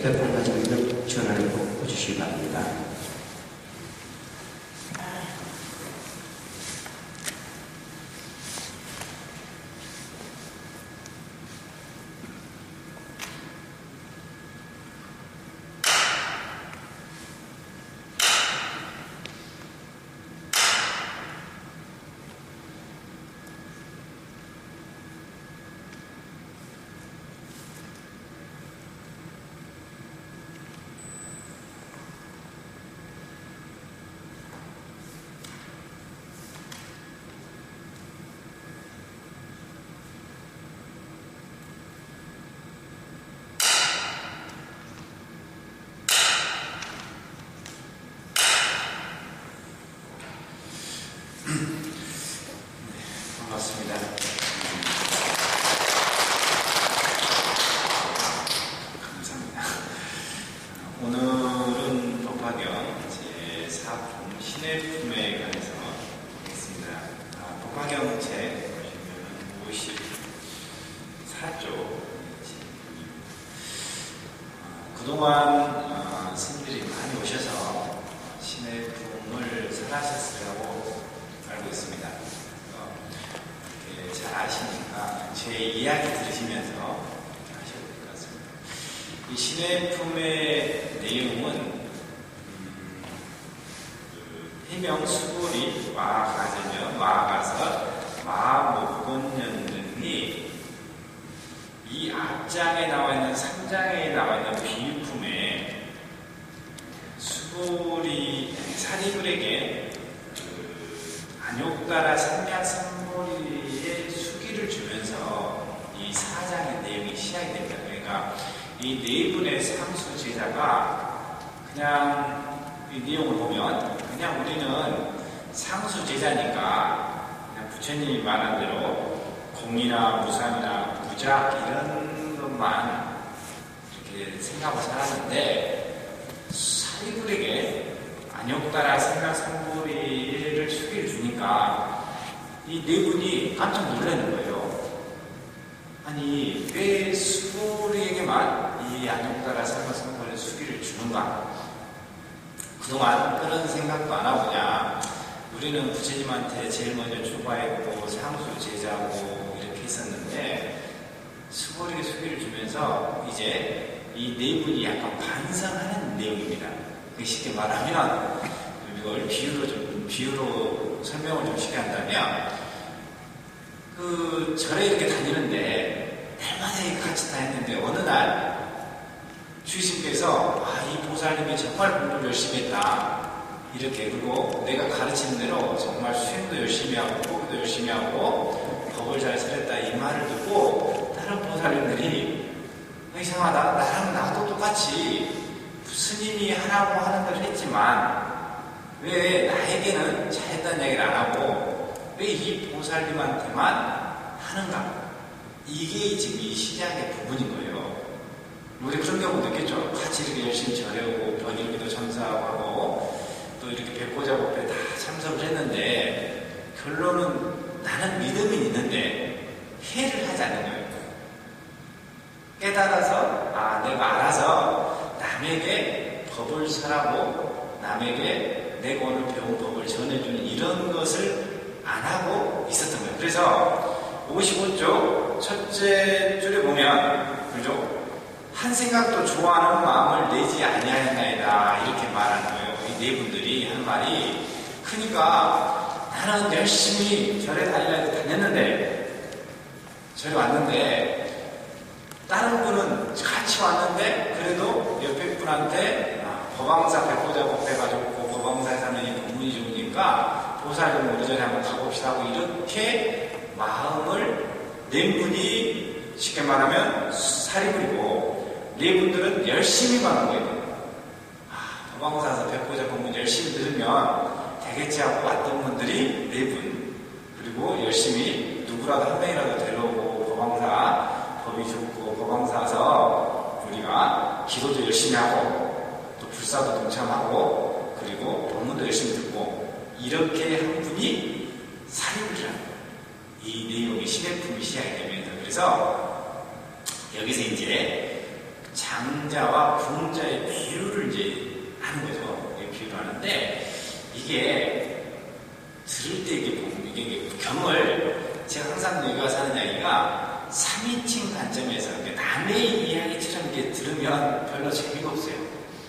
휴대폰 가지고 있는 전화를 꼭 꺼주시기 바랍니다. 반갑습니다. 감사합니다. 오늘은 법화경 제4품 신의 품에 관해서 하겠습니다. 법화경 책 보시면 54쪽 그동안 스님들이 많이 오셔서 신의 품을 설하셨으라고 알고 있습니다. 잘 아시니까 제 이야기 들으시면서 하셔도 될 것 같습니다. 이 신의 품의 내용은 해명 수고리 마가서 마목곤년 등이 이 앞장에 나와 있는 3장에 나와 있는 비유품에 수고리 사리불에게 안욕따라 삼약삼보리의 수기를 주면서 이 4장의 내용이 시작이 됩니다. 그러니까 이 네 분의 상수 제자가 그냥 이 내용을 보면 그냥 우리는 상수 제자니까 그냥 부처님이 말한 대로 공이나 무상이나 무작 이런 것만 이렇게 생각하고 살았는데 사리불에게 안욕따라 삼약삼보리를 수기를 주니까 이 네 분이 깜짝 놀라는 거예요. 아니 왜 수고리에게만 이 안욕따라 삼약삼보리의 수기를 주는가? 그동안 그런 생각도 안 하고 그냥 우리는 부처님한테 제일 먼저 초과했고 상수 제자고 이렇게 했었는데 수고리에게 수기를 주면서 이제 이 네 분이 약간 반성하는 내용입니다. 쉽게 말하면 이걸 비유로 설명을 좀 쉽게 한다면 그 절에 이렇게 다니는데 날마다 같이 다녔는데 어느 날 주의스님께서 이 보살님이 정말 공부를 열심히 했다 이렇게 그리고 내가 가르치는 대로 정말 수행도 열심히 하고 공부도 열심히 하고 법을 잘 설했다 이 말을 듣고 다른 보살님들이 이상하다 나랑 나도 똑같이 스님이 하라고 하는 걸 했지만 왜 나에게는 잘했다는 얘기를 안 하고 왜 이 보살님한테만 하는가? 이게 지금 이 시작의 부분인 거예요. 우리 그런 경우 느꼈죠? 같이 이렇게 열심히 절해오고 번일기도 참사하고 또 이렇게 백보자법회 다 참석을 했는데 결론은 나는 믿음이 있는데 해를 하지 않는 거예요. 깨달아서 내가 알아서 남에게 법을 설하고 남에게 내가 오늘 배운 법을 전해주는 이런 것을 안 하고 있었던 거예요. 그래서 55쪽 첫째 줄에 보면 그죠? 한 생각도 좋아하는 마음을 내지 아니하였나이다 이렇게 말하는 거예요. 이 네 분들이 한 말이 그러니까 나는 열심히 절에 다녔는데 절에 왔는데 다른 분은 같이 왔는데 그래도 옆에 분한테 법왕사 백보자법 해가지고 법왕사에 사는 이 법문이 좋으니까 보살님 우리 전에 한번 가봅시다 하고 이렇게 마음을 낸 분이 쉽게 말하면 사리불이고 네 분들은 열심히만 한 거예요. 법왕사에서 백보자 법문 열심히 들으면 되겠지 하고 왔던 분들이 네 분 그리고 열심히 누구라도 한 명이라도 데려오고 법왕사 법이 좋고 법왕사에서 우리가 기도도 열심히 하고 또 불사도 동참하고 그리고 법문도 열심히 듣고 이렇게 한 분이 사리불이라는 거예요. 이 내용이 신의 품이 시작이 되면서 그래서 여기서 이제 장자와 궁자의 비유를 이제 하는 거죠. 비유를 하는데 이게 들을 때 이게 경을 제가 항상 여기 와서 하는 이야기가 3인칭 관점에서 남의 이야기처럼 이렇게 들으면 별로 재미가 없어요.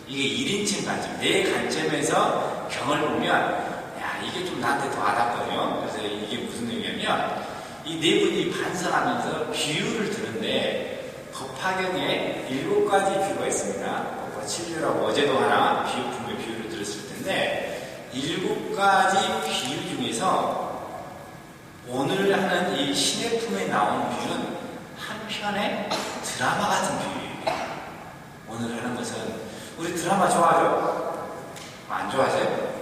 이게 1인칭 관점, 내 관점에서 경을 보면 야 이게 좀 나한테 더 와닿거든요. 그래서 이게 무슨 얘기냐면 이 네 분이 반성하면서 비유를 듣는데 법화경에 7가지 비유가 있습니다. 법화 7류라고 어제도 하나 비유품의 비유를 들었을 텐데 7가지 비유 중에서 오늘 하는 이 신의 품에 나온 비유는 한편의 드라마 같은 비유예요. 오늘 하는 것은 우리 드라마 좋아하죠? 안 좋아하세요?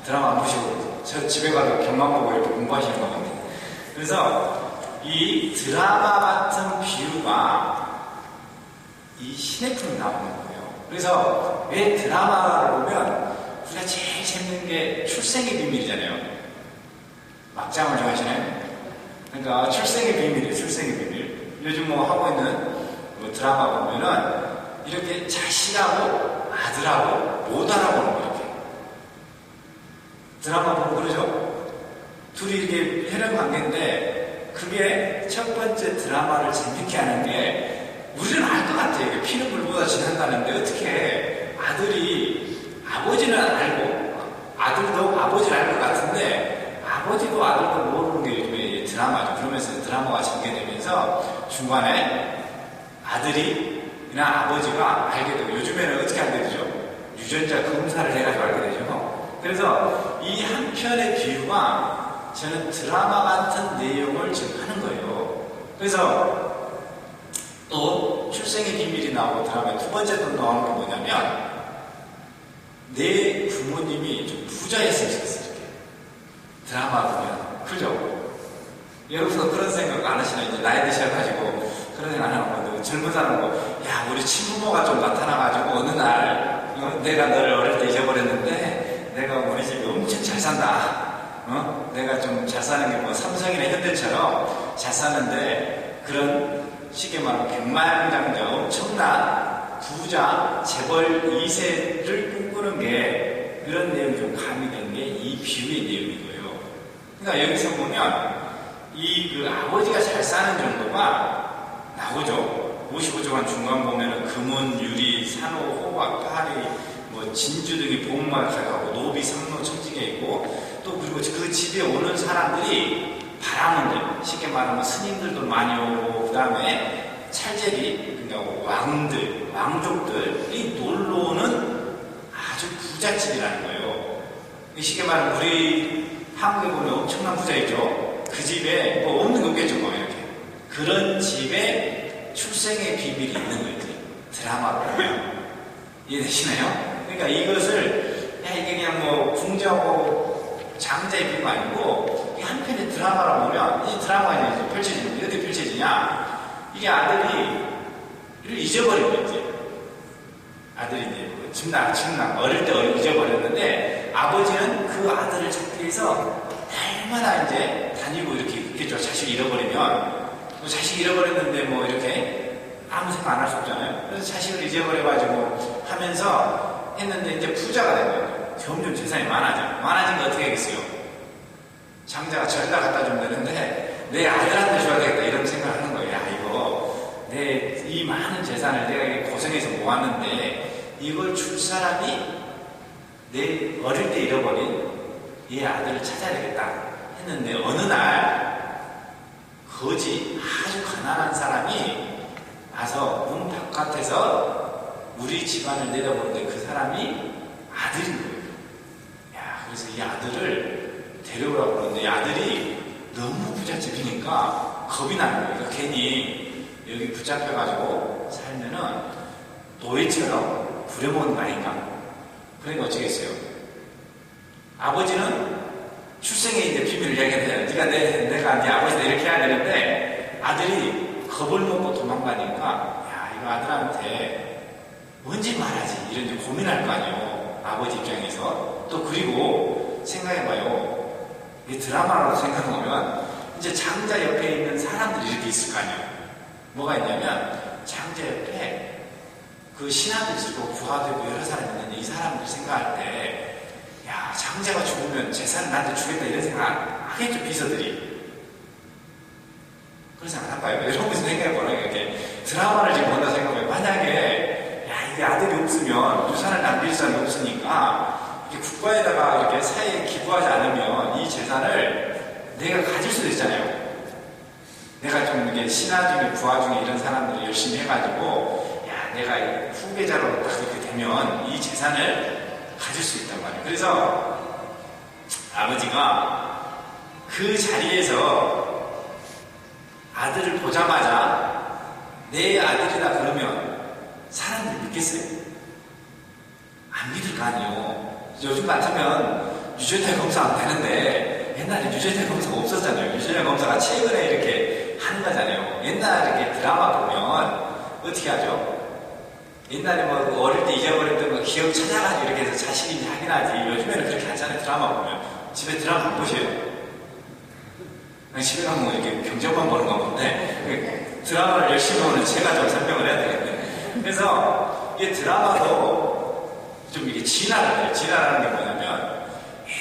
드라마 안 보시고 저 집에 가서 경만 보고 이렇게 공부하시는 거거든요. 그래서 이 드라마 같은 비유가 이 신의 품에 나오는 거예요. 그래서 왜 드라마를 보면 우리가 제일 재밌는 게 출생의 비밀이잖아요. 막장을 좋아하시나요? 그러니까 출생의 비밀이에요. 출생의 비밀. 요즘 뭐 하고 있는 드라마 보면은 이렇게 자식하고 아들하고 못 알아보는 거 이렇게 드라마 보고 그러죠? 둘이 이렇게 혈연 관계인데 그게 첫 번째 드라마를 재밌게 하는 게 우리는 알 것 같아요. 이게 피는 물보다 진한다는데 어떻게 아들이 아버지는 알고 아들도 아버지를 알 것 같은데 아버지도 아들도 모르는 게 요즘에 드라마죠. 그러면서 드라마가 전개되면서 중간에 아들이나 아버지가 알게 되고 요즘에는 어떻게 알게 되죠? 유전자 검사를 해가지고 알게 되죠. 그래서 이 한 편의 비유가 저는 드라마 같은 내용을 지금 하는 거예요. 그래서 또 출생의 비밀이 나오고 드라마에 두 번째 또 나오는 게 뭐냐면 내 부모님이 좀 부자였으면 좋겠어요. 이렇게 드라마 보면 그죠? 여러분도 그런 생각 안 하시나요? 이제 나이 드셔가지고 그런 생각 안 하는 건데 젊은 사람은 야 우리 친부모가 좀 나타나가지고 어느 날 내가 너를 어릴 때 잊어버렸는데 내가 우리 집이 엄청 잘 산다. 내가 좀 잘 사는 게 뭐 삼성이나 현대처럼 잘 사는데 그런 쉽게 말하면 백만장자 엄청난 부자 재벌 2세를 꿈꾸는 게 그런 내용이 좀 가미된 게 이 비유의 내용이고요. 그러니까 여기서 보면 이 그 아버지가 잘 사는 정도가 나오죠. 55조간 중간 보면은 금은, 유리, 산호, 호박, 파리, 뭐 진주 등이 복말 가져가고 노비, 상로, 청지게 있고 또 그리고 그 집에 오는 사람들이 바라문들, 쉽게 말하면 스님들도 많이 오고 그 다음에 찰제리, 그러니까 왕들, 왕족들이 놀러 오는 아주 부잣집이라는 거예요. 쉽게 말하면 우리 한국에 보면 엄청난 부자 있죠. 그 집에 뭐 없는 게 없겠죠, 뭐 이렇게. 그런 집에 출생의 비밀이 있는 거예요. 드라마로 보면. 이해되시나요? 그러니까 이것을 야 이게 그냥 뭐 궁자하고 장자의 비유가 아니고 한편의 드라마를 보면 이 드라마가 이제 펼쳐지는데 어떻게 펼쳐지냐? 이게 아들이 이를 잊어버린 거지. 아들이 이제 침낭 어릴 때 잊어버렸는데 아버지는 그 아들을 찾기 위해서 얼마나 이제 다니고 이렇게 있겠죠. 자식을 잃어버리면 뭐 자식 잃어버렸는데 뭐 이렇게 아무 생각 안 할 수 없잖아요. 그래서 자식을 잊어버려가지고 하면서 했는데 이제 부자가 된 거예요. 점점 재산이 많아진 거 어떻게 하겠어요? 장자가 저기다 갖다 주면 되는데 내 아들한테 줘야 되겠다 이런 생각을 하는 거예요. 야 이거 내 이 많은 재산을 내가 고생해서 모았는데 이걸 줄 사람이 내 어릴 때 잃어버린 얘 아들을 찾아야 되겠다 했는데 어느 날 거지 아주 가난한 사람이 와서 문 바깥에서 우리 집안을 내다보는데 그 사람이 아들인 거예요. 야, 그래서 이 아들을 데려오라고 그러는데 이 아들이 너무 부잣집이니까 겁이 나는 거예요. 그러니까 괜히 여기 붙잡혀가지고 살면은 노예처럼 부려먹는 거 아닌가. 그러니까 어쩌겠어요. 아버지는 출생에 이제 비밀을 이야기했는데 네가 내가 네 아버지다 이렇게 해야 되는데 아들이 겁을 먹고 도망가니까 야 이거 아들한테 언제 말하지 이런 이제 고민할 거 아니에요. 아버지 입장에서. 또 그리고 생각해봐요. 이 드라마로 생각해보면 이제 장자 옆에 있는 사람들이 이렇게 있을 거 아니에요. 뭐가 있냐면 장자 옆에 그 신하도 있고 부하도 있고 여러 사람이 있는데 이 사람들이 생각할 때, 야, 장자가 죽으면 재산을 나한테 주겠다 이런 생각 하겠죠, 비서들이. 그런 생각 안 할까요? 여러분 생각해보라. 이렇게 드라마를 지금 본다 생각해보면, 만약에, 야, 이게 아들이 없으면 유산을 남길 사람이 없으니까, 이렇게 국가에다가 이렇게 사회에 기부하지 않으면 이 재산을 내가 가질 수도 있잖아요. 내가 좀 이렇게 신하 중에 부하 중에 이런 사람들이 열심히 해가지고, 야, 내가 후계자로 딱 이렇게 되면 이 재산을 가질 수 있단 말이에요. 그래서 아버지가 그 자리에서 아들을 보자마자 내 아들이다 그러면 사람들이 믿겠어요? 안 믿을 거 아니에요. 요즘 같으면 유전자 검사 안 되는데 옛날에 유전자 검사가 없었잖아요. 유전자 검사가 최근에 이렇게 하는 거잖아요. 옛날에 이렇게 드라마 보면 어떻게 하죠? 옛날에 뭐 어릴 때 잊어버렸던 거 기억 찾아가지고 이렇게 해서 자식인지 확인하지. 요즘에는 그렇게 하잖아요. 드라마 보면. 집에 드라마 안 보셔요? 집에 가면 이렇게 경쟁만 보는 거 같은데 드라마를 열심히 보는 제가 좀 설명을 해야 되겠네. 그래서 이 드라마도 좀 이게 진화를 해요. 진화라는 게 뭐냐면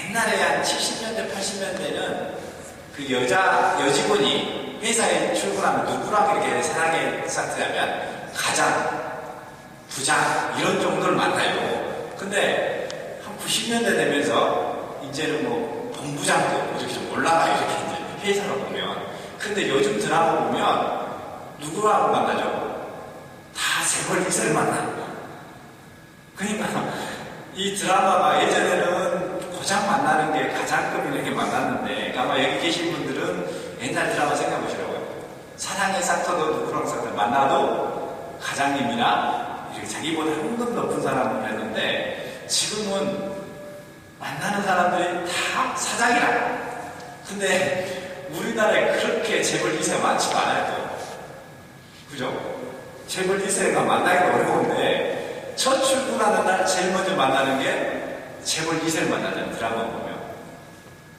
옛날에 한 70년대, 80년대는 그 여직원이 회사에 출근하면 누구랑 이렇게 사랑에 상태하면 가장, 부장 이런 정도를 만나요. 근데 한 90년대 되면서 이제는 뭐 본부장도 이렇게 좀 올라가요. 이렇게 이제 회사로 보면. 근데 요즘 드라마 보면 누구랑 만나죠? 다 재벌 기사를 만나. 그러니까 이 드라마가 예전에는 고장 만나는 게 가장급이 이렇게 만났는데 아마 여기 계신 분들은 옛날 드라마 생각해 보시라고요. 사랑의 싹터도 누구랑 싹터 만나도 가장님이나 이렇게 자기보다 한급 높은 사람을 했는데 지금은 만나는 사람들이 다 사장이라. 근데 우리나라에 그렇게 재벌 2세가 많지가 않아요. 그죠? 재벌 2세가 만나기가 어려운데 첫 출근하는 날 제일 먼저 만나는 게 재벌 2세를 만나잖아요. 드라마 보면.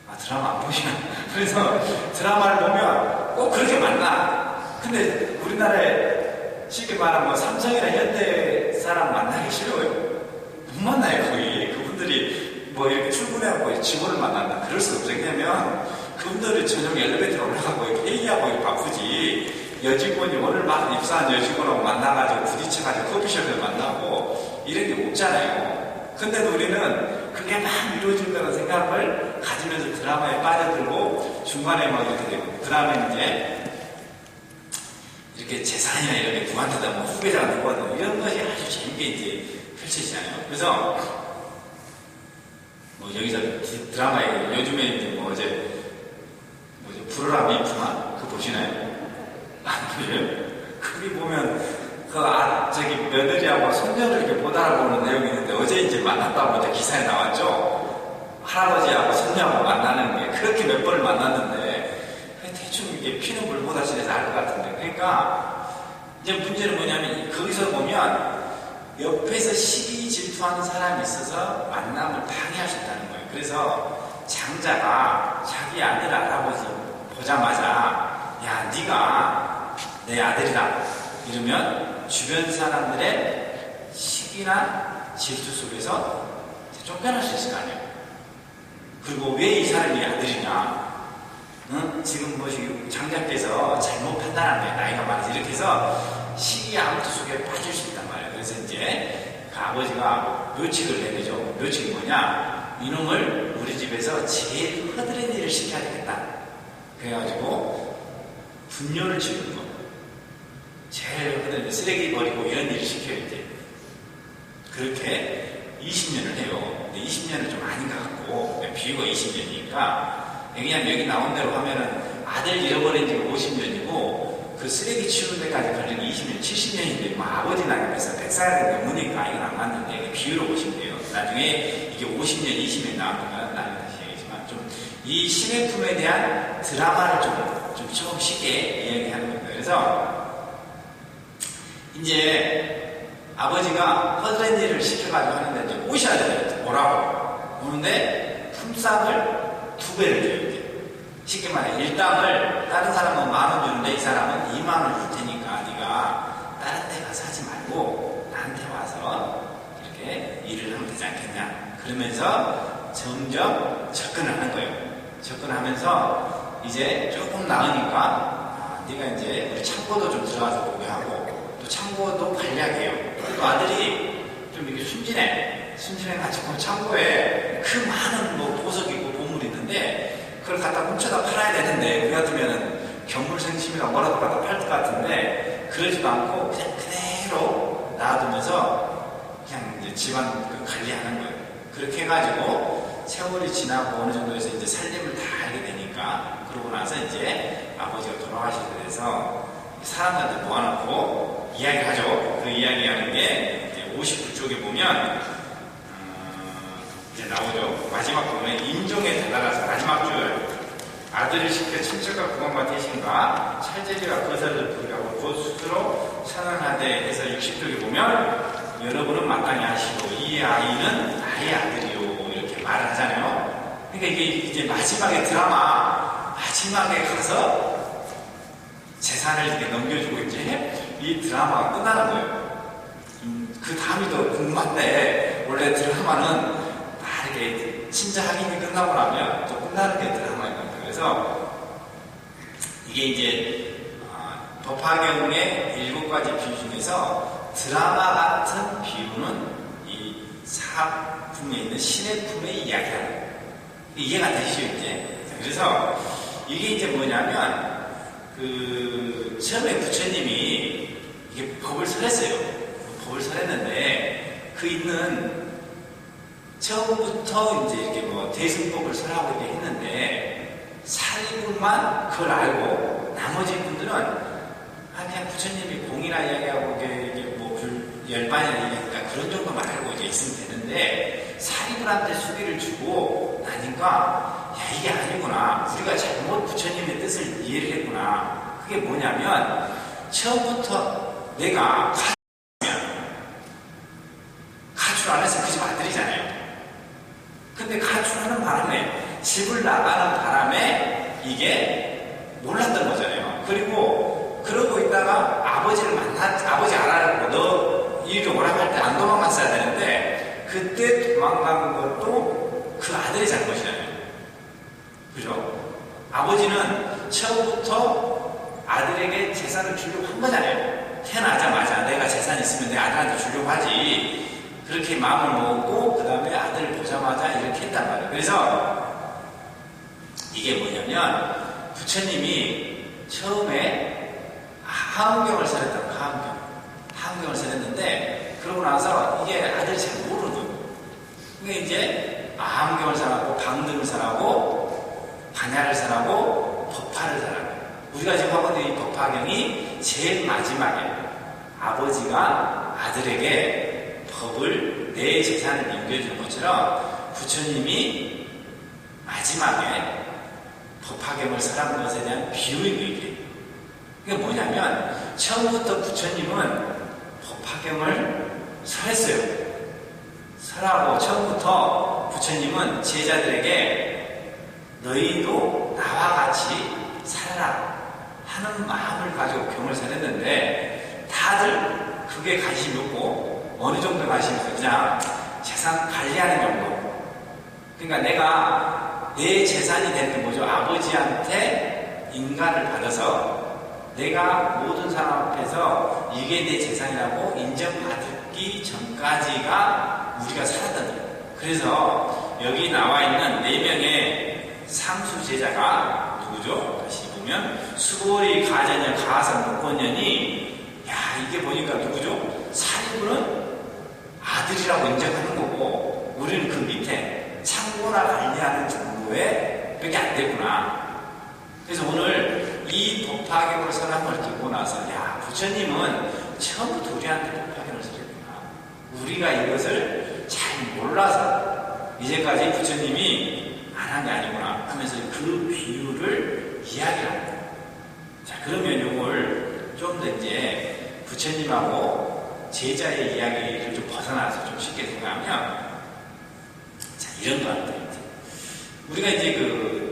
아, 드라마 안 보시나? 그래서 드라마를 보면 꼭 그렇게 만나. 근데 우리나라에 쉽게 말하면 뭐 삼성이나 현대 사람 만나기 싫어요. 못 만나요, 거의. 그분들이 뭐 이렇게 출근해갖고 직원을 만난다. 그럴 수 없어요. 왜냐면 그분들이 저녁 엘리베이터 올라가고 회의하고 바쁘지. 여직원이 오늘 막 입사한 여직원하고 만나가지고 부딪혀가지고 커피숍에서 만나고 이런 게 없잖아요. 근데도 우리는 그게 막 이루어질 거라는 생각을 가지면서 드라마에 빠져들고 중간에 막 이렇게 되고 그 다음에 이제 이렇게 재산이나 이런 게 누구한테다 뭐 후계자가 누구한테 이런 것이 아주 재밌게 이제 펼쳐지잖아요. 그래서 뭐 여기서 드라마에 요즘에 이제 뭐 어제 뭐죠 불어라 미프만 그거 보시나요? 안 보여요? 거기 보면 저기 며느리하고 손녀를 이렇게 못 알아보는 내용이 있는데 어제 이제 만났다고 이제 기사에 나왔죠. 할아버지하고 손녀하고 만나는 게 그렇게 몇 번을 만났는데 대충 이게 피는 물보다시에서 알 것 같은데 그러니까 이제 문제는 뭐냐면 거기서 보면 옆에서 시기 질투하는 사람이 있어서 만남을 방해할 수 있다는 거예요. 그래서 장자가 자기 아들 할아버지 보자마자 야 네가 내 아들이다 이러면 주변 사람들의 시기나 질투 속에서 쫓겨날 수 있을 거 아니에요. 그리고 왜 이 사람이 아들이냐 응? 지금 뭐 장자께서 잘못 판단한 거예요. 나이가 많아서 이렇게 해서 시기 암투 속에 빠질 수 있단 말이에요. 그래서 이제 그 아버지가 묘칙을 내리죠. 묘칙이 뭐냐 이놈을 우리 집에서 제일 허드렛 일을 시켜야 되겠다. 그래가지고 분뇨를 지르는 거. 제일 허드렛 쓰레기 버리고 이런 일을 시켜야 돼. 그렇게 20년을 해요. 근데 20년은 좀 아닌 것 같고 비유가 20년이니까 왜냐면 여기 나온 대로 하면은 아들 잃어버린 지가 50년이고 그 쓰레기 치우는 데까지 걸린 게 20년, 70년인데 뭐 아버지 나이에서 100살이 넘으니까 이건 안 맞는데 비유로 보시면 돼요. 나중에 이게 50년, 20년 나오면 나는 다시 얘기지만 좀 이 신해품에 대한 드라마를 좀 쉽게 이야기하는 겁니다. 그래서 이제 아버지가 허드렛 일을 시켜가지고 하는데 이제 오셔야 돼요. 오라고. 오는데 품삯을 2배를 줘요. 이제. 쉽게 말해 일당을 다른 사람은 10,000원 주는데 이 사람은 20,000원 줄 테니까 네가 다른 데 가서 하지 말고 나한테 와. 되지 않겠냐. 그러면서 점점 접근을 하는 거예요. 접근하면서 이제 조금 나으니까 네가 이제 우리 창고도 좀 들어가서 보게 하고 또 창고도 관리하게 해요. 또 아들이 좀 이렇게 순진해가지고 창고에 그 많은 뭐 보석 있고 보물이 있는데 그걸 갖다 훔쳐다 팔아야 되는데 우리 같으면은 경물생심이나 뭐라도 갖다 팔 것 같은데 그러지도 않고 그냥 그대로 놔두면서 그냥 이제 집안 관리하는 거예요. 그렇게 해가지고 세월이 지나고 어느 정도에서 이제 살림을 다 하게 되니까 그러고 나서 이제 아버지가 돌아가시게 돼서 사람들한테 모아놓고 이야기를 하죠. 그 이야기하는 게 이제 59쪽에 보면 이제 나오죠. 마지막 부분에 인종에 달라서 마지막 줄 아들을 시켜 친척과 부관과 대신과 찰제리와 거사를 부르라고 곧 스스로 선언하되 해서 60쪽에 보면 여러분은 마땅히 하시고 이 아이는 나의 아들이요 이렇게 말을 하잖아요. 그러니까 이게 이제 마지막에 드라마 마지막에 가서 재산을 이렇게 넘겨주고 이제 이 드라마가 끝나는 거예요. 그 다음이 더 궁금한데 원래 드라마는 다 이렇게 친자 확인이 끝나고 나면 또 끝나는 게 드라마인 거예요. 그래서 이게 이제 법화경의 7가지 비유 중에서 드라마 같은 비유는 이 사품에 있는 신의 품의 이야기라는 거예요. 이해가 되시죠 이제? 그래서 이게 이제 뭐냐면 처음에 부처님이 이게 법을 설했어요. 법을 설했는데 그 있는 처음부터 이제 이렇게 뭐 대승법을 설하고 이렇게 했는데 사리분만 그걸 알고 나머지 분들은 그냥 부처님이 공이나 이야기하고 이게 뭐 열반이나 이야기하니까 그런 정도만 알고 이제 있으면 되는데 사리분한테 수기를 주고 나니까 야 이게 아니구나. 우리가 잘못 부처님의 뜻을 이해를 했구나. 그게 뭐냐면 처음부터 내가 가출 안 해서 그 집 아들이잖아요. 근데 가출하는 바람에 집을 나가는 바람에 이게 몰랐던 거잖아요. 그리고 그러고 있다가 아버지를 아버지 알아듣고 너 이렇게 오라고 할 때 안 도망갔어야 되는데 그때 도망간 것도 그 아들의 잘못이잖아요. 그죠? 아버지는 처음부터 아들에게 재산을 주려고 한 거잖아요. 태어나자마자 내가 재산 있으면 내 아들한테 주려고 하지. 그렇게 마음을 먹고 그 다음에 아들을 보자마자 이렇게 했단 말이에요. 그래서 이게 뭐냐면 부처님이 처음에 하은경을 설했다고 하은경을 설했는데 그러고 나서 이게 아들이 잘 모르는 거예요. 그러니까 이제 하은경을 설하고 방등을 설하고 반야를 설하고 법화를 설하고 우리가 지금 하고 있는 이 법화경이 제일 마지막에 아버지가 아들에게 법을 내 재산을 넘겨주는 것처럼 부처님이 마지막에 법화경을 설한 것에 대한 비유인 거예요. 이게 뭐냐면 처음부터 부처님은 법화경을 설했어요. 설하고 처음부터 부처님은 제자들에게 너희도 나와 같이 살아라 하는 마음을 가지고 경을 설했는데 다들 그게 관심이 없고 어느 정도 관심이 있어요. 그냥 재산 관리하는 정도. 그러니까 내가 내 재산이 되는 게 뭐죠? 아버지한테 인간을 받아서 내가 모든 사람 앞에서 이게 내 재산이라고 인정받기 전까지가 우리가 살았던 거예요. 그래서 여기 나와 있는 4명의 상수 제자가 누구죠? 다시 보면 수고리 가전년 가산 목권년이 야 이게 보니까 누구죠? 사리분은 아들이라고 인정하는 거고 우리는 그 밑에 창고나 관리하는 정도에 밖에 안 됐구나. 그래서 오늘 이 법화경을 설한 걸 듣고 나서 야 부처님은 처음부터 우리한테 법화경을 설했구나. 우리가 이것을 잘 몰라서 이제까지 부처님이 안 한 게 아니구나 하면서 그 비유를 이야기합니다. 자 그러면 이걸 좀 더 이제 부처님하고 제자의 이야기를 좀 벗어나서 좀 쉽게 생각하면 자 이런 거 같아요. 우리가 이제 그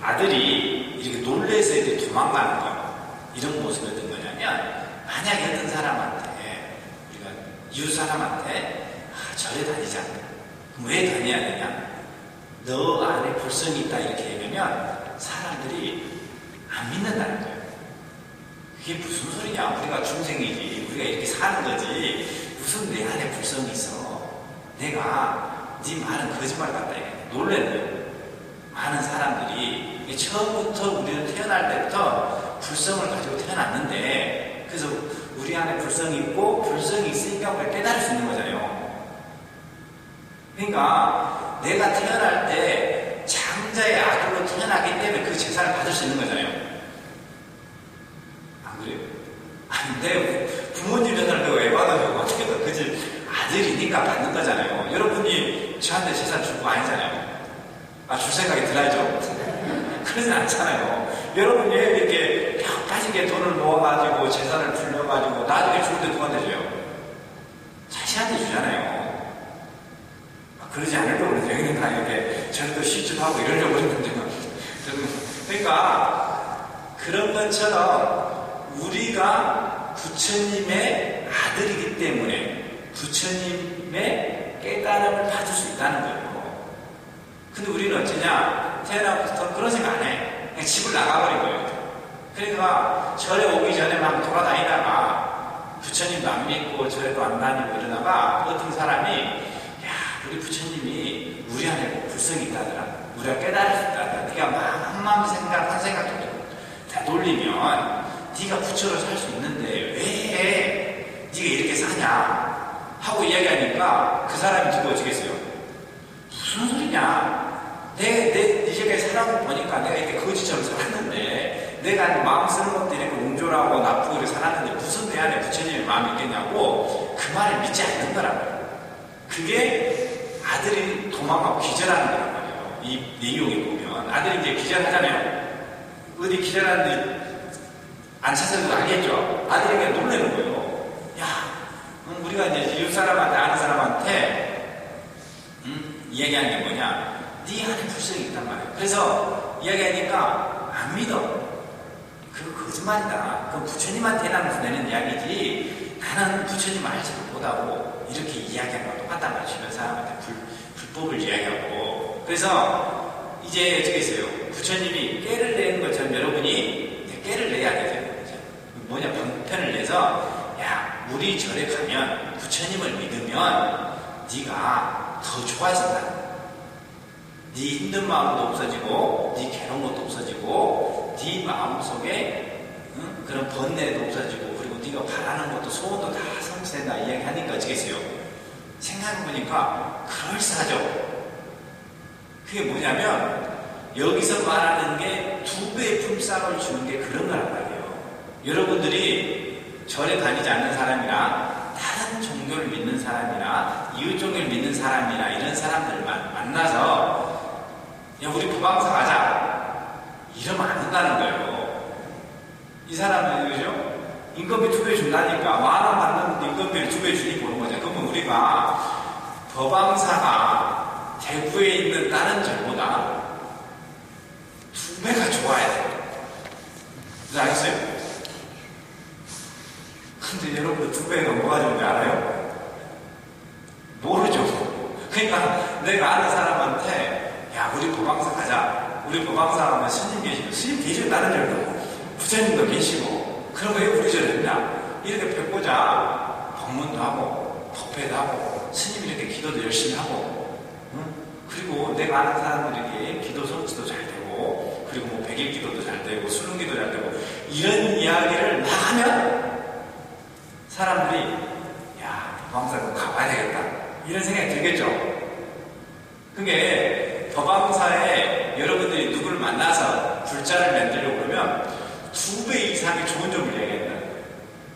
아들이 이렇게 놀래서 이렇게 도망가는 거 이런 모습이 어떤 거냐면 만약에 어떤 사람한테 우리가 이웃 사람한테 절에 다니자. 왜 다녀야 되냐? 너 안에 불성이 있다 이렇게 얘기하면 사람들이 안 믿는다는 거예요. 그게 무슨 소리냐? 우리가 중생이지, 우리가 이렇게 사는 거지, 무슨 내 안에 불성이 있어. 내가 네 말은 거짓말 같다 이렇게 놀랬네요. 많은 사람들이 처음부터 우리는 태어날 때부터 불성을 가지고 태어났는데, 그래서 우리 안에 불성이 있고 불성이 있으니까 우리가 깨달을 수 있는 거잖아요. 그러니까 내가 태어날 때 장자의 아들로 태어나기 때문에 그 제사를 받을 수 있는 거잖아요. 안 그래요? 아니, 내 부모님 제사를 내가 왜 받아요? 어떻게 그지? 아들이니까 받는 거잖아요. 여러분이 저한테 제사 줄 거 아니잖아요. 줄 생각이 들어야죠. 그러진 않잖아요. 여러분이 이렇게 벽 빠지게 돈을 모아가지고 제사를 풀려가지고 나중에 죽을 때 누구한테 줘요? 자식한테 주잖아요. 그러지 않으려고 그러죠. 여기는 다 이렇게 저도 시집하고 이러려고 했는데. 그러니까 그런 것처럼 우리가 부처님의 아들이기 때문에 부처님의 깨달음을 받을 수 있다는 거예요. 근데 우리는 어쩌냐? 태어나부터 그런 생각 안 해. 그냥 집을 나가버린 거예요. 그러니까 절에 오기 전에 막 돌아다니다가 부처님도 안 믿고 절에도 안 다니고 이러다가 어떤 사람이 우리 부처님이 우리 안에 불성이 있다더라. 우리가 깨달을 수 있다더라. 네가 막 한마음 생각, 한 생각 다 돌리면 네가 부처로 살 수 있는데 왜 네가 이렇게 사냐? 하고 이야기하니까 그 사람이 듣고 어쩌겠어요? 무슨 소리냐? 내 이제까지 살아보고 보니까 내가 이렇게 거지처럼 살았는데 내가 마음 쓰는 것도 이렇게 옹졸하고 나쁘고 이렇게 살았는데 무슨 내 안에 부처님의 마음이 있겠냐고 그 말을 믿지 않는 거라고요. 그게 아들이 도망가고 기절하는 거란 말이에요. 이 내용에 보면 아들이 이제 기절하잖아요. 어디 기절하는데 안 찾아도 알겠죠. 아들이 그냥 놀라는 거예요. 야, 우리가 이제 이웃 사람한테 아는 사람한테 이야기하는 게 뭐냐? 네 안에 불성이 있단 말이에요. 그래서 이야기하니까 안 믿어. 그거 거짓말이다. 그건 부처님한테 되는 이야기지. 나는 부처님 알지도 못하고 이렇게 이야기하는 거 똑같단 말이에요. 주변 사람한테 불법을 이야기하고. 그래서 이제 어떻게 했어요? 부처님이 깨를 내는 것처럼 여러분이 이제 깨를 내야 되죠. 뭐냐? 방편을 내서 야, 우리 절에 가면 부처님을 믿으면 네가 더 좋아진다. 네 힘든 마음도 없어지고 네 괴로운 것도 없어지고 네 마음속에 그런 번뇌도 없어지고 그리고 네가 바라는 것도 소원도 다 성취된다 이야기하니까 어쩌겠어요? 생각해보니까 그럴싸하죠. 그게 뭐냐면 여기서 말하는 게 2배의 품삯을 주는 게 그런 거란 말이에요. 여러분들이 절에 다니지 않는 사람이나 다른 종교를 믿는 사람이나 이웃 종교를 믿는 사람이나 이런 사람들만 만나서 야, 우리 법왕사 가자 이러면 안 된다는 거예요. 이 사람은 그죠? 인건비 2배 준다니까 10,000원 받는 인건비를 2배 주니까 오는 거죠. 그러면 우리가 법왕사가 대구에 있는 다른 절보다 2배가 좋아야 돼요. 알겠어요? 근데 여러분 2배가 뭐가 좋은지 알아요? 모르죠. 그러니까 내가 아는 사람한테 야, 우리 법왕사 가자. 우리 법왕사 가면 스님 계시고 스님 계시고 다른 절도 부처님도 계시고 그럼 왜 우리 절에 했냐? 이렇게 뵙고자 법문도 하고 법회도 하고 스님 이렇게 기도도 열심히 하고 그리고 내가 아는 사람들에게 기도 성취도 잘 되고 그리고 뭐 백일 기도도 잘 되고 수능기도 잘 되고 이런 이야기를 막 하면 사람들이 야, 법왕사 가봐야 되겠다 이런 생각이 들겠죠. 그게 법왕사에 여러분들이 누구를 만나서 불자를 만들려고 그러면 2배 이상의 좋은 점을 이야기한다.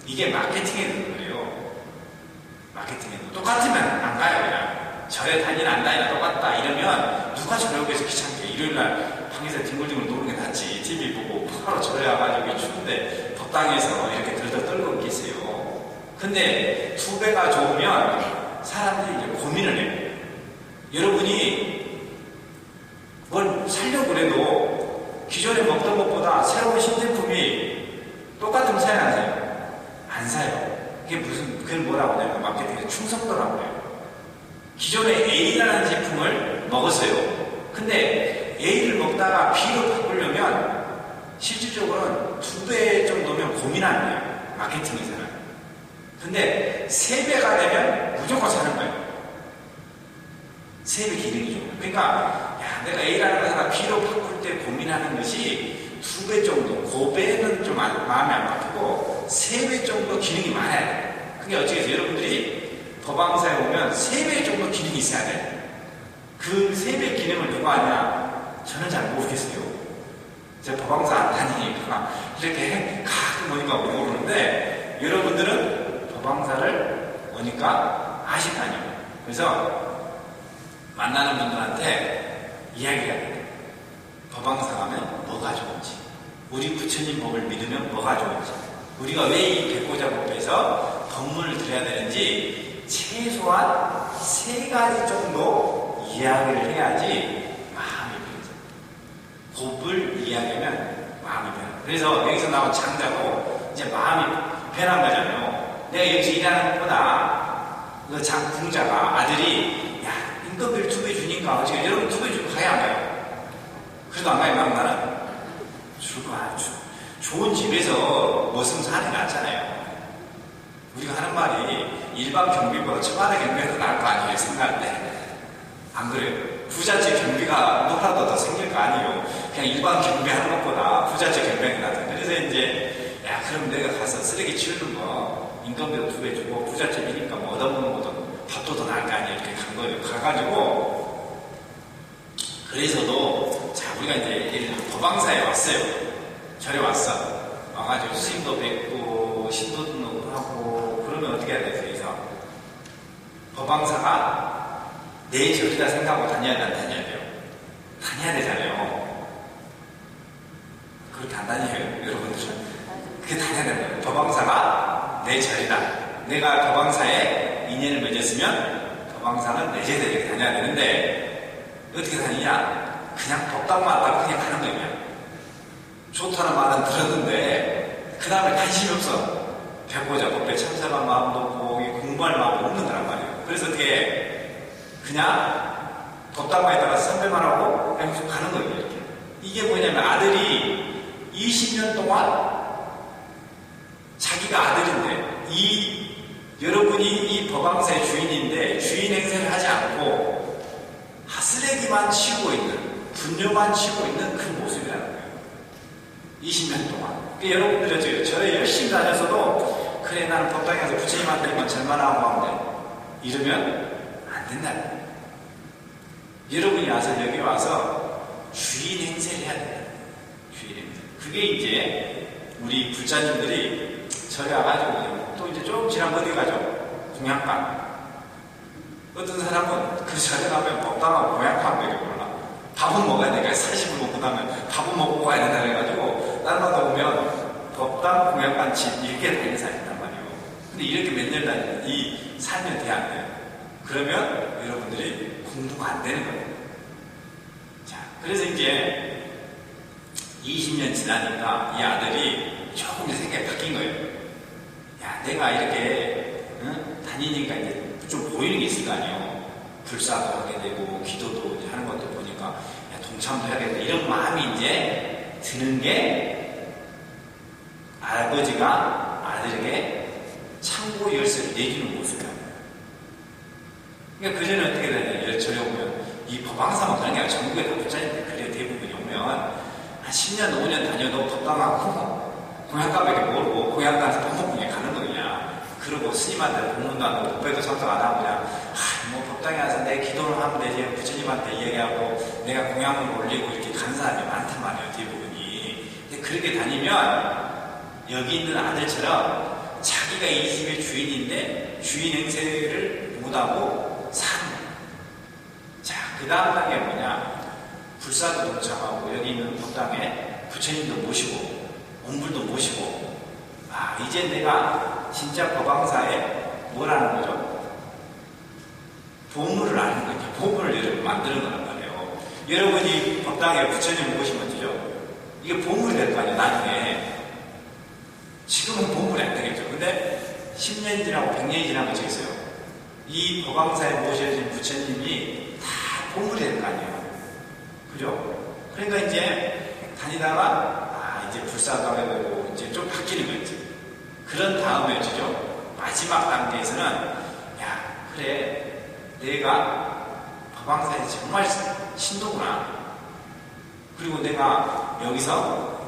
이게 마케팅에 있는 거예요. 마케팅에 똑같으면 안 가요. 그냥 절에 다니나 안 다니나 똑같다 이러면 누가 절에 오기 위해서 귀찮게 일요일날 방에서 뒹굴뒹굴 노는 게 낫지. TV 보고 바로 절에 와가지고 추운데 법당에서 이렇게 들들 떨고 있겠어요. 근데 2배가 좋으면 사람들이 이제 고민을 해요. 여러분이 뭘 살려고 그래도 기존에 먹던 것보다 새로운 신제품이 똑같으면 사요, 안 사요? 안 사요. 그게 무슨 그걸 뭐라고 하냐면 마케팅의 충성도라고 해요. 기존에 A라는 제품을 먹었어요. 근데 A를 먹다가 B로 바꾸려면 실질적으로는 2배 정도면 고민 안 해요. 마케팅에서는. 근데 3배가 되면 무조건 사는 거예요. 3배 기능이죠. 그러니까 야, 내가 A라는 걸 하나 B로 바꿀 때 고민하는 것이 2배 정도, 고배는 좀 마음이 안 바뀌고 3배 정도 기능이 많아야 돼요. 그게 어떻게 해서 여러분들이 법왕사에 오면 3배 정도 기능이 있어야 돼요. 그 3배 기능을 누가 하냐? 저는 잘 모르겠어요. 제가 법왕사 안 다니니까 이렇게 가끔 오니까 모르는데 여러분들은 법왕사를 오니까 아시다니요. 그래서 만나는 분들한테 이야기해야 돼요. 법왕사 가면 뭐가 좋은지, 우리 부처님 법을 믿으면 뭐가 좋은지, 우리가 왜 이 백고자법에서 법문을 드려야 되는지 최소한 3가지 정도 이야기를 해야지 마음이 편해져요. 법을 이야기하면 마음이 편해요. 그래서 여기서 나온 장자도 이제 마음이 편한 거잖아요. 내가 여기서 일하는 것보다 그 궁자가 아들이 야 인건비를 2배 주니까 지금 여러분 2배 주고 가야 안 가요? 그래도 안 가요. 나는 주고 아주 좋은 집에서 머슴 사는 게 낫잖아요. 우리가 하는 말이 일반 경비보다 처가대 경비가 더 나을 거 아니에요, 생각할 때. 안 그래요? 부잣집 경비가 뭐라도 더 생길 거 아니에요. 그냥 일반 경비하는 것보다 부잣집 경비가 낫다. 그래서 이제, 야, 그럼 내가 가서 쓰레기 치우는 거 인건비도 2배 주고 부잣집이니까 뭐 얻어먹는 것도 밥도 더 나을 거 아니에요. 이렇게 간 거예요. 가가지고, 그래서도, 자, 우리가 이제 법왕사에 왔어요. 절에 왔어. 와가지고 스님도 뵙고, 신도 등록을 하고, 그러면 어떻게 해야 되죠? 그래서 법왕사가 내 절이다 생각하고 다녀야 돼요? 다녀야 되잖아요. 그렇게 안 다녀요, 여러분들은. 그게 다녀야 돼요. 법왕사가 내 절이다. 내가 법왕사에 인연을 맺었으면 법왕사는 내 절에 이렇게 다녀야 되는데 어떻게 다니냐? 그냥 법당만 왔다가 그냥 가는 거예요. 좋다는 말은 들었는데 그 다음에 관심이 없어. 백고자 법에 참석한 마음도 없고 공부할 마음도 없는 거란 말이에요. 그래서 어떻게 그냥 법당마에 따라서 선배만 하고 그냥 쭉 가는 거예요. 이렇게. 이게 뭐냐면 아들이 20년 동안 자기가 아들인데 여러분이 이 법왕사의 주인인데 주인 행세를 하지 않고 쓰레기만 치우고 있는 분뇨만 치우고 있는 그 모습이라는 거예요. 20년 동안. 그러니까 여러분들은 저에 열심히 다녔어도 그래 나는 법당에 가서 부처님한테만 절만 하고 하면 돼. 이러면 안 된다. 여러분이 와서 여기 와서 주인 행세를 해야 된다. 주인 행세. 그게 이제 우리 불자님들이 절에 와가지고 또 이제 조금 지나면 어디 가죠? 공양방. 어떤 사람은 그 절에 가면 법당하고 공양방 되겠구나. 밥은 먹어야 되니까 40을 먹고 나면 밥은 먹고 가야 된다 그래가지고 날마다 오면 법당 공양반집 이렇게 다니는 사람이 있단 말이에요. 근데 이렇게 몇 년 다니면 이 살면 돼 안 돼요? 그러면 여러분들이 공부가 안 되는 거예요. 자, 그래서 이제 20년 지나니까 이 아들이 조금 이제 생각이 바뀐 거예요. 야, 내가 이렇게 다니니까 이제 좀 보이는 게 있을 거 아니에요. 불사도 하게 되고 기도도 이제 하는 것도 보니까 야, 동참도 해야겠다 이런 마음이 이제 드는 게 아버지가 아들에게 창고 열쇠를 내주는 모습이에요. 그러니까 그전에 어떻게 되냐, 저희 오면 이 법왕사만 그런 게 아니라 전국에 다 부자인데 그래 대부분이 오면 한 10년, 5년 다녀도 법당하고 공양가밖에 모르고 공양가에서 밥 먹고 그냥 가는 거냐. 그러고 스님한테 공문도 안 하고 법회도 참석 안 하고 그냥 뭐 법당에 와서 내 기도를 하면 되지 부처님한테 이야기하고 내가 공양을 올리고 이렇게 가는 사람이 많단 말이에요. 대부분이. 근데 그렇게 다니면 여기 있는 아들처럼 자기가 이 집의 주인인데 주인 행세를 못하고 사는 거예요. 자, 그 다음 단계 뭐냐. 불사도 동참하고 여기 있는 법당에 부처님도 모시고 엄불도 모시고 이제 내가 진짜 법왕사에 뭘 하는 거죠? 보물을 아는 거죠. 보물을 여러분 만드는 거란 말이에요. 여러분이 법당에 부처님을 모시면 되죠. 이게 보물이 될 거 아니에요. 나중에. 지금은 보물이 안 되겠죠. 근데 10년 지나고 100년이 지나고 저있어요. 이 법왕사에 모셔진 부처님이 다 보물이 될 거 아니에요. 그죠? 그러니까 이제 다니다가 이제 불사도 하게 되고 이제 좀 바뀌는 거지. 그런 다음에 어쩌죠? 마지막 단계에서는 야 그래 내가 법왕사에 정말 신도구나. 그리고 내가 여기서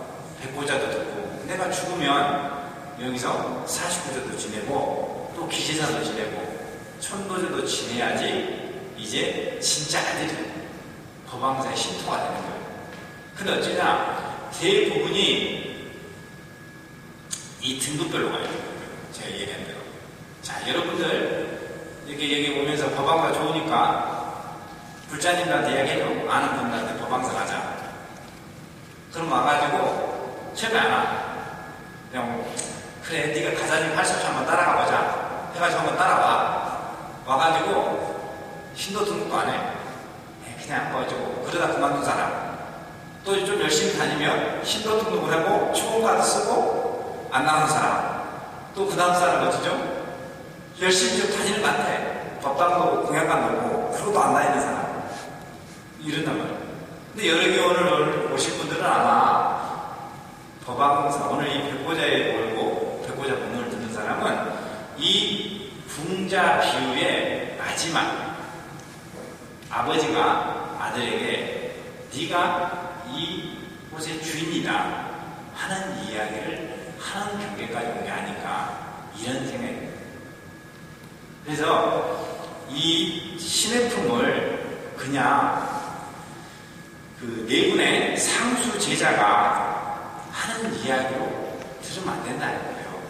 백보자도 듣고 내가 죽으면 여기서 49조도 지내고 또 기시사도 지내고 천도조도 지내야지 이제 진짜 아들이 법왕사의 신토가 되는 거예요. 근데 어찌나 대부분이 이 등급별로 가요. 제가 얘기한 대로. 자, 여러분들 이렇게 얘기 보면서 법왕사 좋으니까 불자님들한테 이야기해요. 아는 분들한테 법왕사 가자. 그럼 와가지고 처음에 안 와. 그냥 그래 네가 가자니 할 수 없이 한번 따라가 보자 해가지고 한번 따라와. 와가지고 신도 등록도 안 해. 그냥 뭐어쩌고 그러다 그만둔 사람. 또 좀 열심히 다니면 신도 등록을 하고 초공카드 쓰고 안 나가는 사람. 또 그 다음 사람 어쩌죠? 열심히 좀 다니는 것 같아. 법당도 공약관 놓고 그러고도 안 다니는 사람. 이런단 말이에요. 근데 여러 개 오늘 오실 분들은 아마 법왕사 오늘 이 백보자에 올고 백보자 본문을 듣는 사람은 이 붕자 비유의 마지막 아버지가 아들에게 네가 이 곳의 주인이다 하는 이야기를 하는 경계까지 온 게 아닐까 이런 생각이 듭니다. 그래서 이 신의 품을 그냥 그 네 분의 상수 제자가 하는 이야기로 들으면 안 된다는 거예요.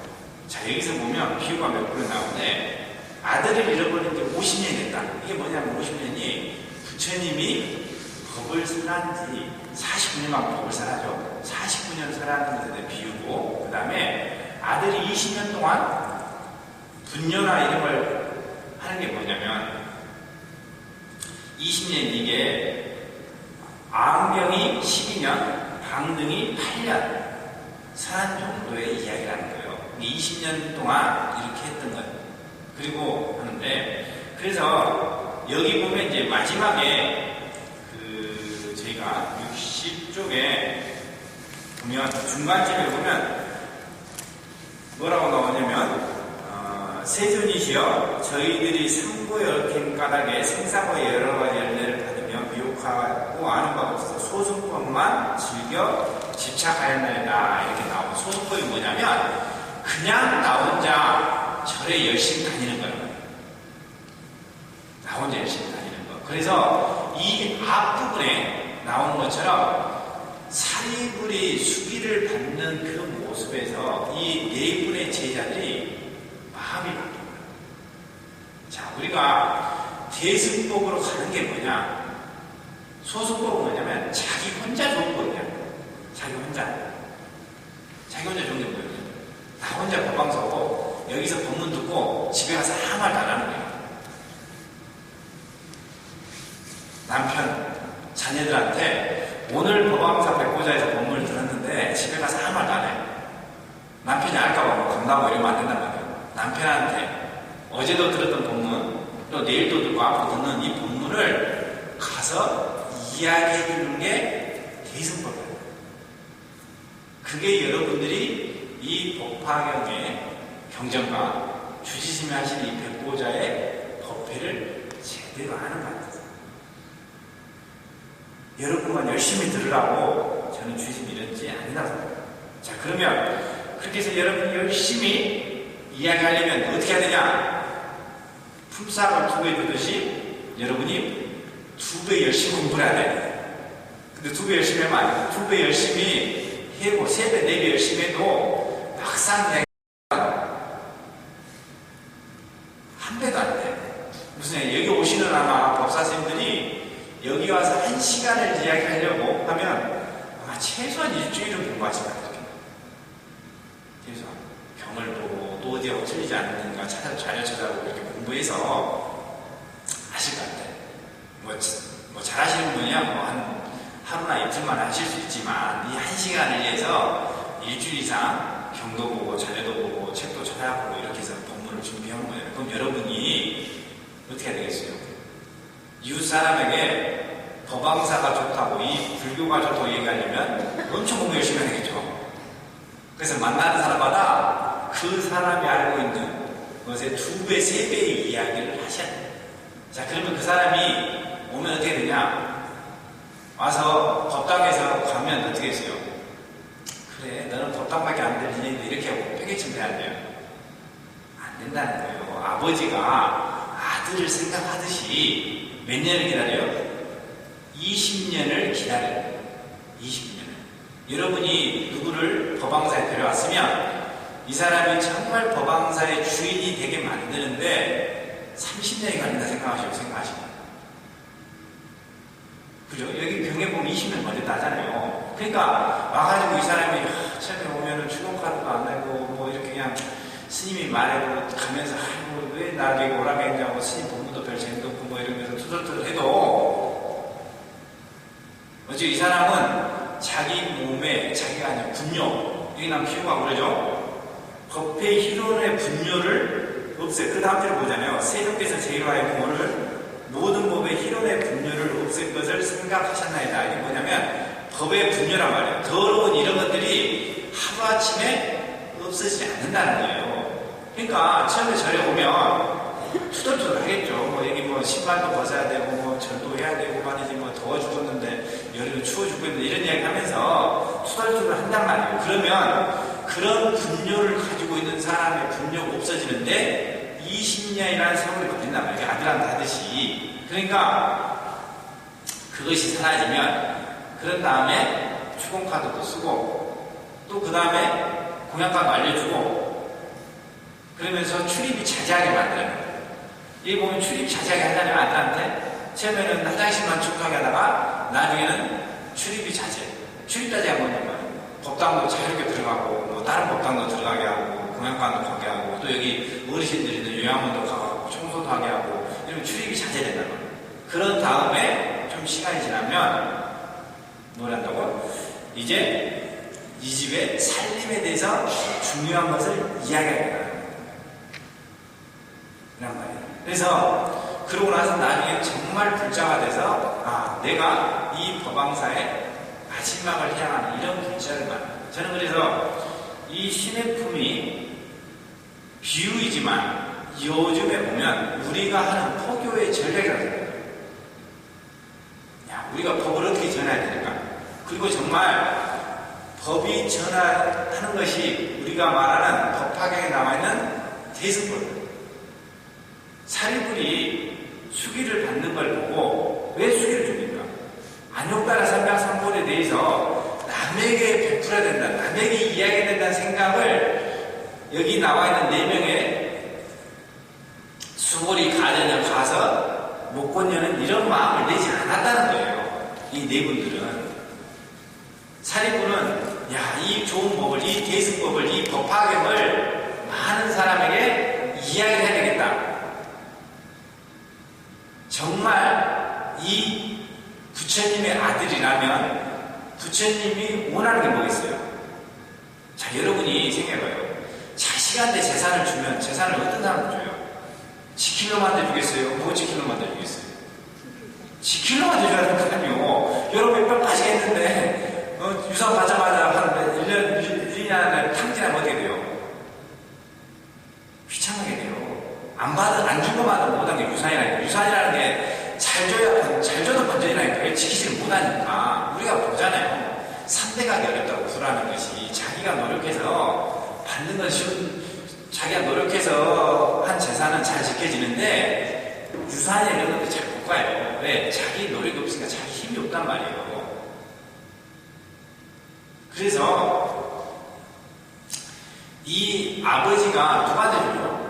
자, 여기서 보면 비유가 몇 번이 나오는데 아들을 잃어버린 지 50년이 됐다. 이게 뭐냐면 50년이 부처님이 법을 설한 지 49년만 법을 설하죠. 49년 설하는 것에 비유고 그 다음에 아들이 20년 동안 분녀나 이런 걸 하는 게 뭐냐면 20년 이게 암경이 12년, 방등이 8년 설한 정도의 이야기라는 거예요. 20년 동안 이렇게 했던 거예요. 그리고 하는데 그래서 여기 보면 이제 마지막에 그 저희가 60쪽에 보면 중간쯤에 보면 뭐라고 나오냐면 세존이시여 저희들이 상고 열긴 까닭에 생사고 여러 가지 열매를 받으며 미혹하고 아는 바 없어서 소승법만 즐겨 집착하였나이다 이렇게 나오고 소승법이 뭐냐면 그냥 나 혼자 절에 열심히 다니는 거예요. 나 혼자 열심히 다니는 거. 그래서 이 앞부분에 나오는 것처럼 사리불이 수기를 받는 그 모습에서 이 네 분의 제자들이 마음이 바뀌는 거예요. 자, 우리가 대승법으로 가는 게 뭐냐? 소승법은 뭐냐면 자기 혼자 좋은 거예요. 자기 혼자 좋은 게 뭐예요? 나 혼자 법방서고 여기서 법문 듣고 집에 가서 아무 말도 안 하는 거예요. 남편, 자녀들한테 오늘 법왕사 백보자에서 법문을 들었는데 집에 가서 아무 말도 안 해. 남편이 알까봐 뭐 겁나고 이러면 안 된단 말이에요. 남편한테 어제도 들었던 법문, 또 내일도 듣고 앞으로 듣는 이 법문을 가서 이야기해 주는 게 대승법이에요. 그게 여러분들이 이 법화경의 경전과 주지심에 하신 이 백보자의 법회를 제대로 하는 것 같아요. 여러분만 열심히 들으라고 저는 주지심 이런지 아니라고 생각합니다. 자, 그러면 그렇게 해서 여러분이 열심히 이야기하려면 어떻게 해야 되냐? 품삯을 2배 주듯이 여러분이 2배 열심히 공부를 해야 돼. 근데 2배 열심히 하면 안 돼. 2배 열심히 해고 3배, 4배 열심히 해도 막상 한 배도 안 돼. 무슨 여기 오시는 아마 법사선생님들이 여기 와서 1시간을 이야기하려고 하면 아마 최소한 일주일은 공부하실 것 같아요. 최소한 경을 보고 또 어디하고 틀리지 않는가 자료 찾아보고 이렇게 공부해서 하실 것 같아요. 뭐 잘하시는 분이야 뭐 한 하루나 이틀만 하실 수 있지만 이 1시간을 위해서 일주일 이상 경도 보고 자료도 보고 책도 찾아보고 이렇게 해서 법을 준비한 거예요. 그럼 여러분이 어떻게 해야 되겠어요? 이웃 사람에게 법왕사가 좋다고, 이 불교가 좋다고 얘기하려면 엄청 공부 열심히 해야 되겠죠. 그래서 만나는 사람마다 그 사람이 알고 있는 것의 2배, 3배의 이야기를 하셔야 돼요. 자, 그러면 그 사람이 오면 어떻게 되냐? 와서 법당에서 가면 어떻게 했어요? 그래, 너는 법당밖에 안 들리니 이렇게 하고 폐기침 해야 돼요. 안 된다는 거예요. 아버지가 아들을 생각하듯이 몇 년을 기다려요? 20년을 기다려요. 20년을. 여러분이 누구를 법왕사에 데려왔으면 이 사람이 정말 법왕사의 주인이 되게 만드는데 30년이 걸린다 생각하시면. 그죠? 여기 병에 보면 20년 걸렸다 하잖아요. 그러니까 와가지고 이 사람이 처음에 오면은 출근카드도 안 내고 뭐 이렇게 그냥 스님이 말해도 가면서 아이고 왜 나에게 오라게 했냐고 스님 본문도 별 재미도 없고 뭐 이러면서 투덜투덜 해도 어째 이 사람은 자기 몸에 자기가 아니라 분뇨, 여기 나면 피우가 그러죠? 법의 희론의 분뇨를 없애. 그 다음 절을 보잖아요. 세종께서 제일화의 공을 모든 법의 희론의 분뇨를 없앨 것을 생각하셨나이다. 이게 뭐냐면 법의 분뇨란 말이에요. 더러운 이런 것들이 하루아침에 없어지지 않는다는 거예요. 그러니까 처음에 절에 오면 투덜투덜 하겠죠. 뭐 여기 뭐 신발도 벗어야 되고 뭐 절도 해야 되고 말이지 뭐 더워 죽었는데 여름에 추워 죽겠는데 이런 이야기 하면서 투덜투덜 한단 말이에요. 그러면 그런 분뇨를 가지고 있는 사람의 분뇨가 없어지는데 20년이라는 세월이 걸린단 말이에요. 아들한테 하듯이. 그러니까 그것이 사라지면 그런 다음에 추공카드도 쓰고 또 그 다음에 공약카드 알려주고 그러면서 출입이 자제하게 만드는 거예요. 여기 보면 출입 자제하게 한다는 아들한테 처음에는 화장실만 청소하게 하다가 나중에는 출입이 자제. 출입 자제가 뭐냐면 법당도 자유롭게 들어가고 뭐 다른 법당도 들어가게 하고 공약관도 가게 하고 또 여기 어르신들이 있는 요양원도 가고 청소도 하게 하고 이러면 출입이 자제된단 말이에요. 그런 다음에 좀 시간이 지나면 뭘 한다고? 이제 이 집의 살림에 대해서 중요한 것을 이야기하게 하는 말이에요. 그래서 그러고 나서 나중에 정말 불자가 돼서 내가 이 법왕사에 마지막을 향하는 이런 불자를 말합니다. 저는 그래서 이 신의 품이 비유이지만 요즘에 보면 우리가 하는 포교의 전략이라고 생각해요. 우리가 법을 어떻게 전해야 되니까. 그리고 정말 법이 전하는 것이 우리가 말하는 법화경에 나와 있는 대승법. 사리불이 수기를 받는 걸 보고 왜 수기를 줍니까? 안욕다라 삼각삼본에 대해서 남에게 베풀어야 된다, 남에게 이야기해야 된다는 생각을 여기 나와 있는 4명의 수고리 가전을 가서 목권녀는 이런 마음을 내지 않았다는 거예요. 이 4분들은. 사리불은 이 좋은 법을, 이 대승법을, 이 법화경을 많은 사람에게 이야기해야 되겠다. 정말 이 부처님의 아들이라면 부처님이 원하는 게 뭐겠어요? 자, 여러분이 생각해봐요. 자식한테 재산을 주면 재산을 어떤 사람한테 줘요? 지킬로 만들어주겠어요? 뭐 지킬로 만들어주겠어요? 지킬로 만들어줘야 되는 거 아니에요. 여러분 몇번 가시겠는데 유산 받자마자 한 1년 안에 탕진하면 어떻게 돼요? 귀찮게 돼요. 안 준 것만은 못한 게 유산이라니까. 유산이라는 게 잘 줘도 반전이라니까. 지키지를 못하니까. 우리가 보잖아요. 상대가기 어렵다고 구라는 것이 자기가 노력해서 받는 것이 자기가 노력해서 한 재산은 잘 지켜지는데 유산이 이런 것도 잘 못 가요. 왜? 자기 노력이 없으니까 자기 힘이 없단 말이에요. 그래서 이 아버지가 누구한테 주죠?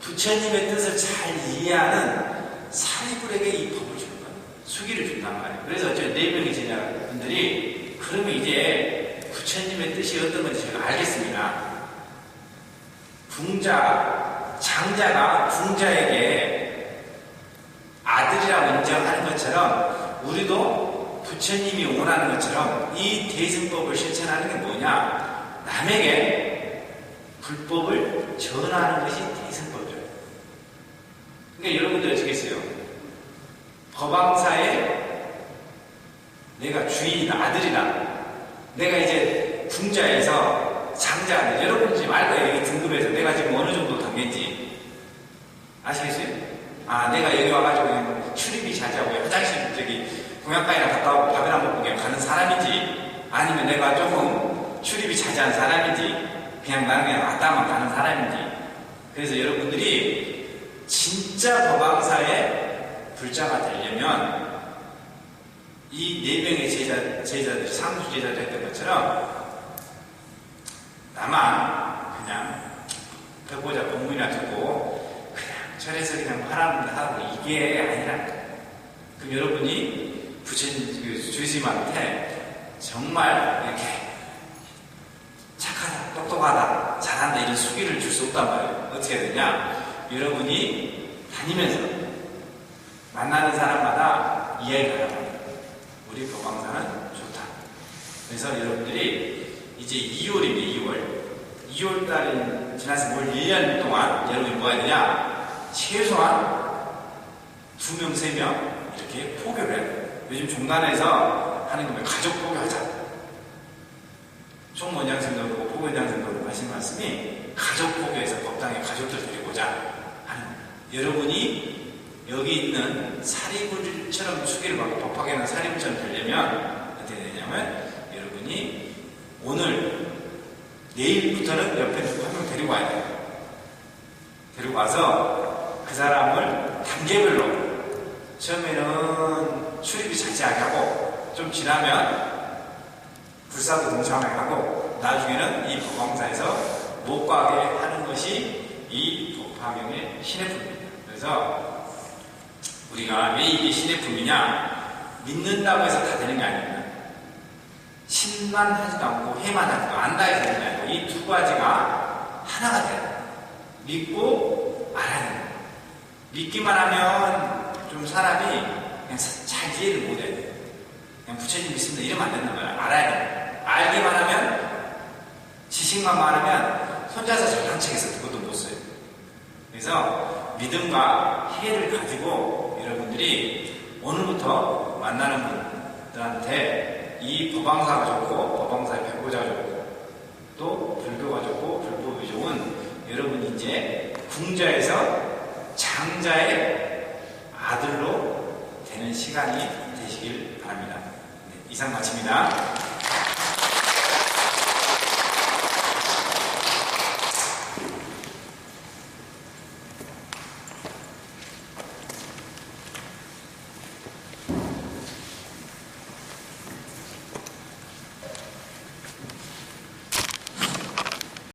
부처님의 뜻을 잘 이해하는 사리불에게 이 법을 주는 거예요. 수기를 준단 말이에요. 그래서 저 4명의 제자분들이 그러면 이제 부처님의 뜻이 어떤 건지 제가 알겠습니다. 장자가 붕자에게 아들이라고 인정하는 것처럼 우리도 부처님이 원하는 것처럼 이 대승법을 실천하는 게 뭐냐? 남에게 불법을 전하는 것이 대승법. 그러니까 여러분들 어떻게 했어요? 법왕사에 내가 주인이다, 아들이다. 내가 이제 궁자에서 장자가 돼. 여러분 지금 알 거예요. 여기 등급에서 내가 지금 어느 정도 단계인지. 아시겠어요? 아, 내가 여기 와가지고 그냥 출입이 자제하고 화장실 저기 공양가에나 갔다 오고 밥이나 먹고 그냥 가는 사람인지, 아니면 내가 조금 출입이 자제한 사람인지, 그냥 나는 그냥 왔다만 가는 사람인지. 그래서 여러분들이 진짜 법왕사에 불자가 되려면 이 네 명의 제자들이 상수 제자들 했던 것처럼 나만 그냥 벽보자 법문이나 듣고 그냥 절에서 그냥 바람을 하고 이게 아니라, 그럼 여러분이 부처님 주스님한테 정말 이렇게 착하다, 똑똑하다, 잘한다 이런 수기를 줄 수 없단 말이에요. 어떻게 되냐? 여러분이 다니면서 만나는 사람마다 이야기가 나와요. 우리 법왕사는 좋다. 그래서 여러분들이 이제 2월입니다. 2월 달이 지나서 올 1년 동안 여러분이 뭐 해야 되냐? 최소한 2명, 3명 이렇게 포교를 해야 돼요. 요즘 종단에서 하는 거면 가족 포교하자. 총원장선도 그렇고 포교원장선도 그렇고 하신 말씀이 가족 포교에서 법당에 가족들 데리고 오자 하는 거예요. 여러분이 여기 있는 사리불처럼 수기를 받고 법화계는 사리불처럼 되려면 어떻게 되냐면 여러분이 오늘 내일부터는 옆에 누구 한 명 데리고 와야 돼요. 데리고 와서 그 사람을 단계별로 처음에는 출입이 자제하게 하고 좀 지나면 불사도 동참하게 하고 나중에는 이 법왕사에서 못 가게 하는 것이 이 법화경의 신의 품입니다. 그래서 우리가 왜 이게 신의 품이냐? 믿는다고 해서 다 되는 게 아닙니다. 신만 하지도 않고 해만 하지도 안다 해서 되는 게 아니고 이 두 가지가 하나가 돼요. 믿고 알아야 돼요. 믿기만 하면 좀 사람이 그냥 잘 이해를 못해요. 그냥 부처님 믿습니다 이러면 안 된단 말이에요. 알아야 돼요. 알기만 하면, 지식만 많으면 손자서 장난책에서 그것도 못 써요. 그래서 믿음과 희애를 가지고 여러분들이 오늘부터 만나는 분들한테 이 법왕사가 좋고 법왕사의 백보자가 좋고 또 불교가 좋고 불법이 좋은 여러분이 이제 궁자에서 장자의 아들로 되는 시간이 되시길 바랍니다. 네, 이상 마칩니다.